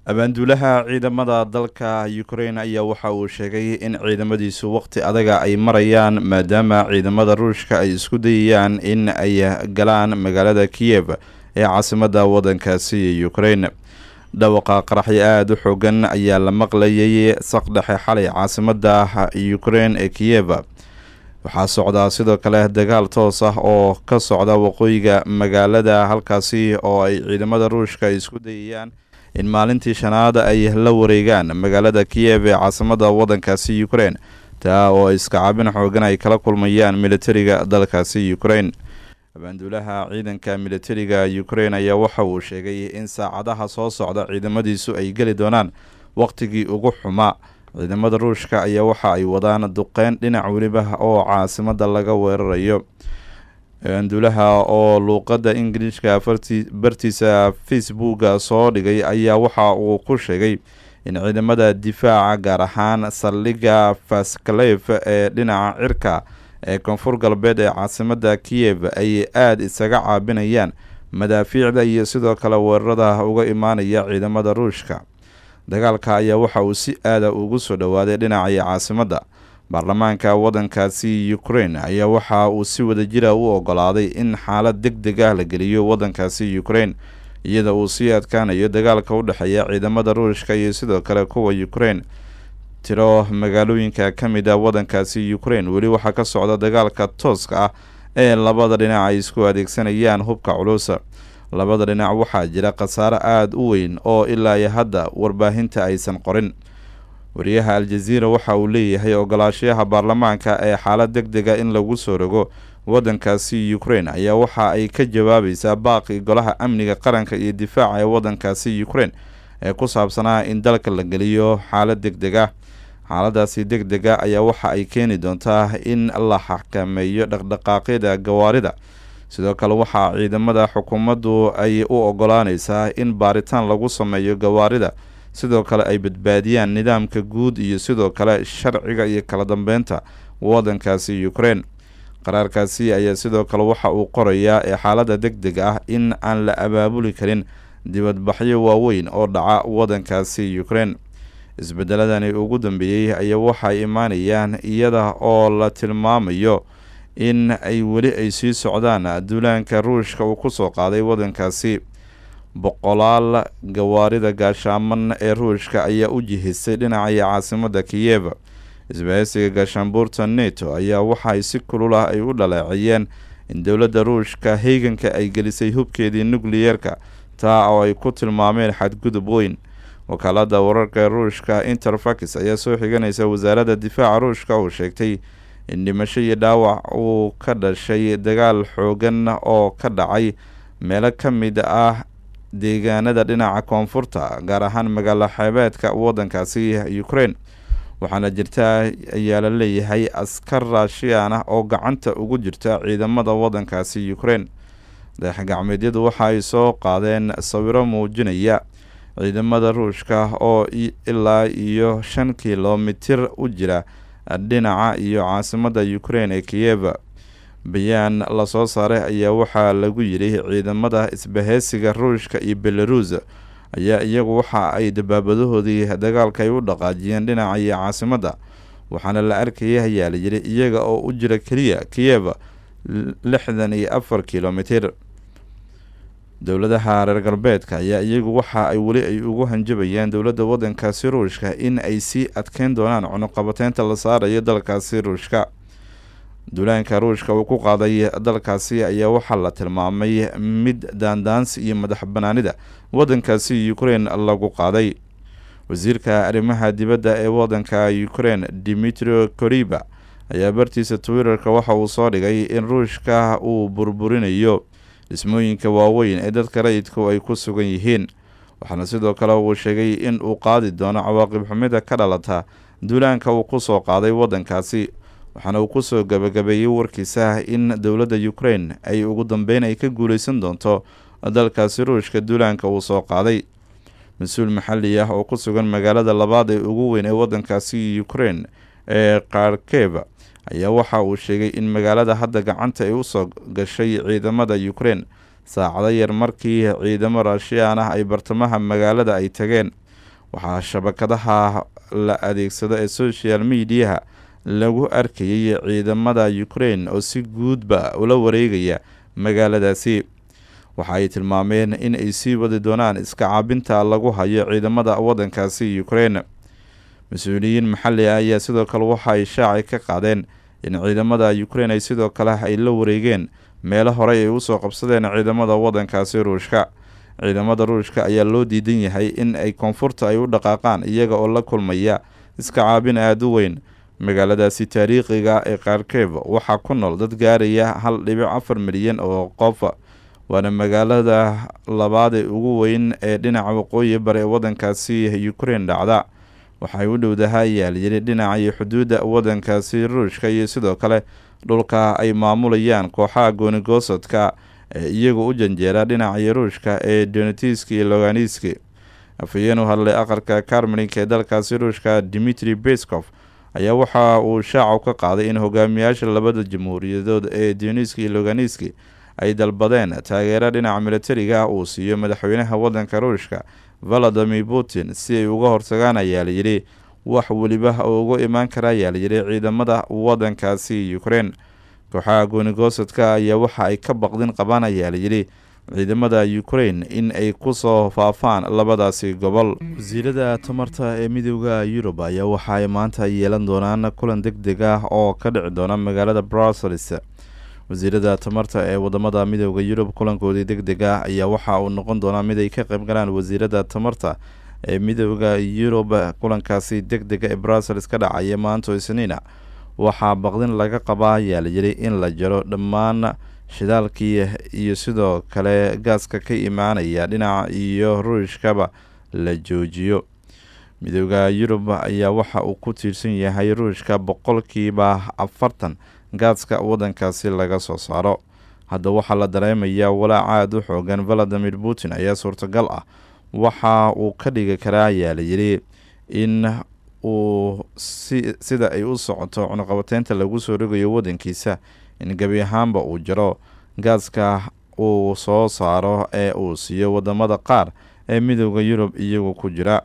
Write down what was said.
abaanduulaha ciidamada dalka Ukraine ayaa waxa uu sheegay in ciidamadiisu waqti adaga ay marayaan maadaama ciidamada Ruushka ay isku dayayaan in ay galaan magaalada Kiev ee caasimadda waddankaasi Ukraine. dhawaqa qaraxyo aad u xoogan ayaa la maqlayay saqdhexe xalay caasimadda Ukraine ee Kiev. waxaa socda sidoo kale dagaal toos ah oo ka socda waqooyiga magaalada halkaasi oo ay ciidamada Ruushka isku dayayaan in maalintii shanaad ay la wareegaan magaalada Kiev ee caasimadda waddankaasi Ukraine, taa oo iska caabin xoogan ay kala kulmayaan militariga dalkaasi Ukraine. abaanduulaha ciidanka militariga Ukraine ayaa waxa uu sheegay in saacadaha soo socda ciidamadiisu ay geli doonaan waqtigii ugu xumaa. ciidamada Ruushka ayaa waxa ay wadaan duqeyn dhinac waliba oo caasimadda laga weerarayo. abaanduulaha oo luuqadda Ingiriiska bartiisa Facebook soo dhigay ayaa waxa uu ku sheegay in ciidamada difaaca gaar ahaan saldhigga Faskalev ee dhinaca cirka ee koonfur galbeed ee caasimadda Kiev ay aad isaga caabinayaan madaafiicda iyo sidoo kale weerarada uga imaanaya ciidamada Ruushka. dagaalka ayaa waxa uu si aad ugu soo dhawaaday dhinaca caasimadda. baarlamaanka waddankaasi Ukraine ayaa waxa uu si wadajir ah u ogolaaday in xaalad degdeg ah la geliyo waddankaasi Ukraine, iyada uu sii adkaanayo dagaalka u dhexeeya ciidamada Ruushka iyo sidoo kale kuwa Ukraine. tiro magaalooyinka ka mid ah waddankaasi Ukraine weli waxaa ka socda dagaalka tooska ah ee labada dhinac ay isku adeegsanayaan hubka culus. labada dhinac waxaa jira khasaare aad u weyn oo ilaa iyo hadda warbaahinta aysan qorin. wariyaha Al Jazeera waxa uu leeyahay ogolaashaha baarlamaanka ee xaalad degdega in lagu soo rogo waddankaasi Ukraine ayaa waxa ay ka jawaabaysaa baaqi golaha amniga qaranka iyo difaaca ee waddankaasi Ukraine ee ku saabsanaa in dalka la geliyo xaalad degdeg ah. xaaladaasi degdega ayaa waxa ay keeni doontaa in la xakameeyo dhaqdhaqaaqyada gawaarida. sidoo kale waxaa ciidamada xukuumaddu ay u ogolaanaysaa in baaritaan lagu sameeyo gawaarida, sidoo kale ay badbaadiyaan nidaamka guud iyo sidoo kale sharciga iyo kala dambeynta waddankaasi Ukraine. qaraarkaasi ayaa sidoo kale waxa uu qorayaa ee xaaladda degdega ah in aan la abaabuli karin dibadbaxyo waaweyn oo dhaca waddankaasi Ukraine. isbedeladani ugu dambeeyay ayaa waxay imaanayaan iyada oo la tilmaamayo in ay weli ay sii socdaan duulaanka Ruushka uu ku soo qaaday waddankaasi. boqolaal gawaarida gaashaaman ee Ruushka ayaa u jihisay dhinaca caasimadda Kiev. isbahaysiga gaashaanbuurta NATO ayaa waxay si kulul ah ay u dhaleeceeyeen in dowladda Ruushka heeganka ay gelisay hubkeedii nukliyeerka, taa oo ay ku tilmaameen xadgudub weyn. wakaaladda wararka Ruushka Interfax ayaa soo xiganaysa wasaaradda difaaca Ruushka oo sheegtay in dhimasho iyo dhaawac uu ka dhashay dagaal xoogan oo ka dhacay meelo ka mid ah deegaanada dhinaca koonfurta, gaar ahaan magaalo xeebeedka waddankaasi Ukraine. waxaana jirta ayaa la leeyahay askar Raashiyaan ah oo gacanta ugu jirta ciidamada waddankaasi Ukraine. dayax-gacmeedyadu waxa ay soo qaadeen sawiro muujinaya ciidamada Ruushka oo ilaa iyo 5 kiiloomitir u jira dhinaca iyo caasimadda Ukraine ee Kiev. bayaan la soo saaray ayaa waxaa lagu yiri ciidamada isbahaysiga Ruushka iyo Belarus ayaa iyagu waxa ay dabaabadahoodii dagaalka ay u dhaqaajiyeen dhinaca iyo caasimadda, waxaana la arkayay ayaa la yiri iyaga oo u jira kaliya Kiev 64 kiiloomitir. dowladaha reer galbeedka ayaa iyagu waxa ay weli ay ugu hanjabayaan dowladda waddankaasi Ruushka in ay sii adkeyn doonaan cunuqabateynta la saarayo dalkaasi Ruushka. duulaanka Ruushka uu ku qaaday dalkaasi ayaa waxaa la tilmaamay mid daandaansi iyo madax banaanida waddankaasi Ukraine lagu qaaday. wasiirka arrimaha dibadda ee waddanka Ukraine Dmytro Kuleba ayaa bartiisa Twitterka waxa uu soo dhigay in Ruushka uu burburinayo dhismooyinka waaweyn ee dadka rayidku ay ku sugan yihiin. waxaana sidoo kale uu sheegay in uu qaadi doono cawaaqib xumida ka dhalata duulaanka uu ku soo qaaday waddankaasi. waxaana uu ku soo gabagabeeyey warkiisa in dowladda Ukraine ay ugu dambeyn ay ka guuleysan doonto dalkaasi Ruushka duulaanka uu soo qaaday. mas-uul maxalli ah oo ku sugan magaalada labaad ee ugu weyn ee waddankaasi Ukraine ee Kharkiv ayaa waxa uu sheegay in magaalada hadda gacanta ay u soo gashay ciidamada Ukraine saacado yar markii ciidamo Raashiyaan ah ay bartamaha magaalada ay tageen. waxaa shabakadaha la adeegsado ee social mediaha lagu arkayay ciidamada Ukraine oo si guudba ula wareegaya magaaladaasi. waxa ay tilmaameen in ay sii wadi doonaan iska caabinta lagu hayo ciidamada wadankaasi Ukraine. mas-uuliyiin maxalli ah ayaa sidoo kale waxa ay shaaci ka qaadeen in ciidamada Ukraine ay sidoo kale ay la wareegeen meelo hore ay usoo qabsadeen ciidamada wadankaasi Ruushka. ciidamada Ruushka ayaa loo diidan yahay in ay koonfurta ay u dhaqaaqaan iyaga oo la kulmaya iska caabin aad u weyn. magaaladaasi taariikhiga ee Kharkiv waxaa ku nool dad gaaraya 1.4 milyan oo qof, waana magaalada labaad ee ugu weyn ee dhinaca waqooyi bari ee wadankaasi Ukraine dhacda. waxay u dhowdahay yaaliyay dhinaca xuduudda wadankaasi Ruushka iyo sidoo kale dhulka ay maamulayaan kooxaha gooni-goosadka ee iyagu u janjeera dhinaca Ruushka ee Donetsk iyo Lugansk. afhayeen u hadlay aqalka Kremlin ee dalkaasi Ruushka Dmitry Peskov ayaa waxa uu shaaca ka qaaday in hogaamiyaasha labada jamhuuriyadood ee Donetsk iyo Lugansk ay dalbadeen taageero dhinaca militariga uu siiyo madaxweynaha wadanka Ruushka Vladimir Putin si ay uga hortagaan ayaa la yidhi wax waliba oo uga imaan kara ayaa la yidhi ciidamada wadankaasi Ukraine. kooxaha gooni-goosadka ayaa waxa ay ka baqdin qabaan ayaa la yidhi ciidamada Ukraine in ay kusoo faafaan labadaasi gobol. wasiirada tamarta ee midowda Yurub ayaa waxa ay maanta yeelan doonaan kulan degdeg ah oo ka dhici doona magaalada Brussels. wasiirada tamarta ee wadamada midowda Yurub kulankoodii degdeg ah ayaa waxa uu noqon doonaa mid ay ka qayb galaan wasiirada tamarta ee midowda Yurub. kulankaasi degdega ee Brussels ka dhacaya maanta Isniina waxaa baqdin laga qabaa ayaa la yidhi in la jaro dhammaan shidaalkii iyo sidoo kale gaaska ka imaanaya dhinaca iyo Ruushkaba la joojiyo. midowda Yurub ayaa waxa uu ku tiirsan yahay Ruushka 40% gaaska wadankaasi laga soo saaro. hadda waxaa la dareemayaa walaac aad u xoogan. Vladimir Putin ayaa suurtagal ah waxa uu ka dhigi karaa ayaa la yidhi in uu sida ay u socoto cunaqabateynta lagu soo rogayo wadankiisa in gebi ahaanba uu jaro gaaska uu soo saaro ee uu siiyo wadamada qaar ee midowda Yurub iyagu ku jira.